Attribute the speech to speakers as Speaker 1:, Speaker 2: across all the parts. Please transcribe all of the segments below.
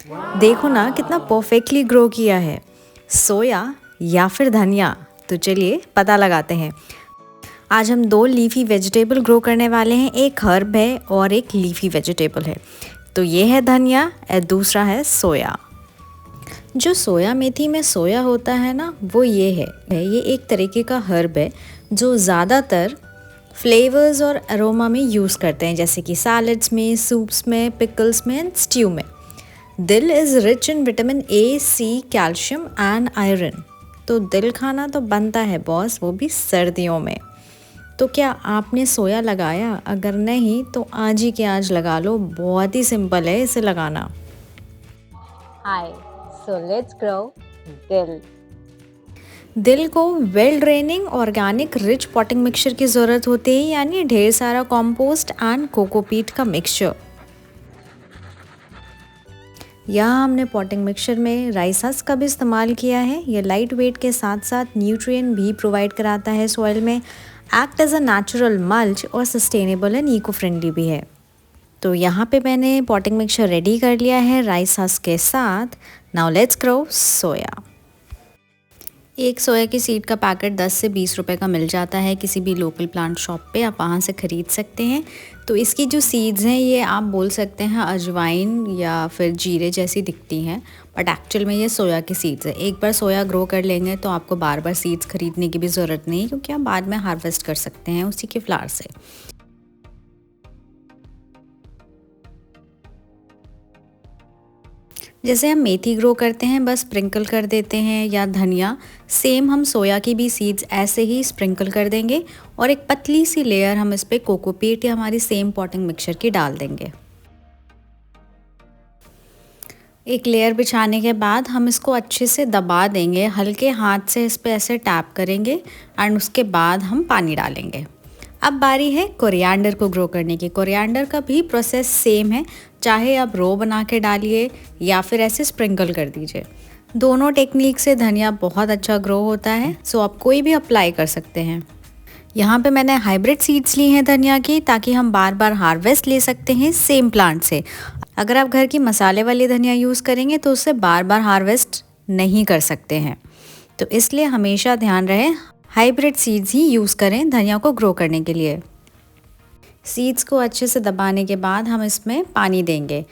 Speaker 1: देखो ना कितना परफेक्टली ग्रो किया है। सोया या फिर धनिया, तो चलिए पता लगाते हैं। आज हम दो लीफी वेजिटेबल ग्रो करने वाले हैं। एक हर्ब है और एक लीफी वेजिटेबल है। तो ये है धनिया और दूसरा है सोया। जो सोया मेथी में सोया होता है ना, वो ये है। ये एक तरीके का हर्ब है जो ज़्यादातर फ्लेवर्स और अरोमा में यूज़ करते हैं, जैसे कि सैलड्स में, सूप्स में, पिकल्स में एंड स्ट्यू में। Dill is rich in vitamin A, C, calcium and iron. तो दिल खाना तो बनता है बॉस, वो भी सर्दियों में। तो क्या आपने सोया लगाया? अगर नहीं तो आज ही के आज लगा लो, बहुत ही सिंपल है इसे लगाना।
Speaker 2: Hi, so let's grow dill.
Speaker 1: दिल को well draining organic rich potting mixture की ज़रूरत होती है, यानी ढेर सारा कंपोस्ट एंड कोकोपीट का मिक्सचर। यहाँ हमने पॉटिंग मिक्सचर में राइस हस्क का भी इस्तेमाल किया है। ये लाइट वेट के साथ साथ न्यूट्रिएंट भी प्रोवाइड कराता है सॉइल में, act as a natural mulch और सस्टेनेबल एंड इको फ्रेंडली भी है। तो यहाँ पे मैंने पॉटिंग मिक्सचर रेडी कर लिया है राइस हस्क के साथ। नाउ लेट्स ग्रो सोया। एक सोया की सीड का पैकेट 10 से 20 रुपए का मिल जाता है किसी भी लोकल प्लांट शॉप पे, आप वहाँ से ख़रीद सकते हैं। तो इसकी जो सीड्स हैं ये आप बोल सकते हैं अजवाइन या फिर जीरे जैसी दिखती हैं, बट एक्चुअल में ये सोया की सीड्स है। एक बार सोया ग्रो कर लेंगे तो आपको बार बार सीड्स खरीदने की भी ज़रूरत नहीं, क्योंकि आप बाद में हार्वेस्ट कर सकते हैं उसी के फ्लावर से। जैसे हम मेथी ग्रो करते हैं बस स्प्रिंकल कर देते हैं, या धनिया, सेम हम सोया की भी सीड्स ऐसे ही स्प्रिंकल कर देंगे और एक पतली सी लेयर हम इस पर कोकोपीट या हमारी सेम पॉटिंग मिक्सचर की डाल देंगे। एक लेयर बिछाने के बाद हम इसको अच्छे से दबा देंगे, हल्के हाथ से इस पर ऐसे टैप करेंगे एंड उसके बाद हम पानी डालेंगे। अब बारी है कोरिएंडर को ग्रो करने की। कोरिएंडर का भी प्रोसेस सेम है, चाहे आप रो बना के डालिए या फिर ऐसे स्प्रिंकल कर दीजिए। दोनों टेक्निक से धनिया बहुत अच्छा ग्रो होता है, सो आप कोई भी अप्लाई कर सकते हैं। यहाँ पे मैंने हाइब्रिड सीड्स ली हैं धनिया की, ताकि हम बार बार हार्वेस्ट ले सकते हैं सेम प्लांट से। अगर आप घर की मसाले वाली धनिया यूज़ करेंगे तो उससे बार बार हार्वेस्ट नहीं कर सकते हैं। तो इसलिए हमेशा ध्यान रहे हाइब्रिड सीड्स ही यूज़ करें धनिया को ग्रो करने के लिए। सीड्स को अच्छे से दबाने के बाद हम इसमें पानी देंगे।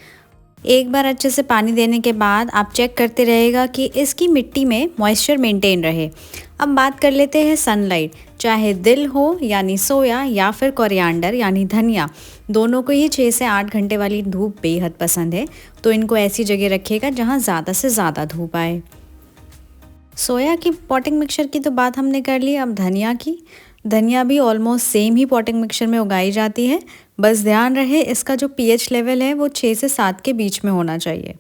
Speaker 1: एक बार अच्छे से पानी देने के बाद आप चेक करते रहेगा कि इसकी मिट्टी में मॉइस्चर मेंटेन रहे। अब बात कर लेते हैं सनलाइट। चाहे दिल हो यानी सोया या फिर कोरिएंडर यानी धनिया, दोनों को ही 6 से 8 घंटे वाली धूप बेहद पसंद है। तो इनको ऐसी जगह रखिएगा जहाँ ज़्यादा से ज़्यादा धूप आए। सोया की पॉटिंग मिक्सचर की तो बात हमने कर ली, अब धनिया की। धनिया भी ऑलमोस्ट सेम ही पॉटिंग मिक्सचर में उगाई जाती है, बस ध्यान रहे इसका जो पीएच लेवल है वो 6 से 7 के बीच में होना चाहिए।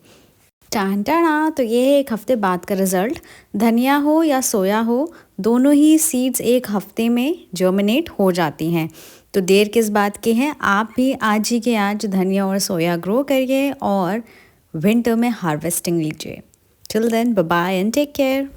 Speaker 1: टान टाना, तो ये है एक हफ्ते बाद का रिजल्ट। धनिया हो या सोया हो, दोनों ही सीड्स एक हफ्ते में जर्मिनेट हो जाती हैं। तो देर किस बात की है, आप भी आज ही के आज धनिया और सोया ग्रो करिए और विंटर में हार्वेस्टिंग लीजिए। Till then, bye bye and take care.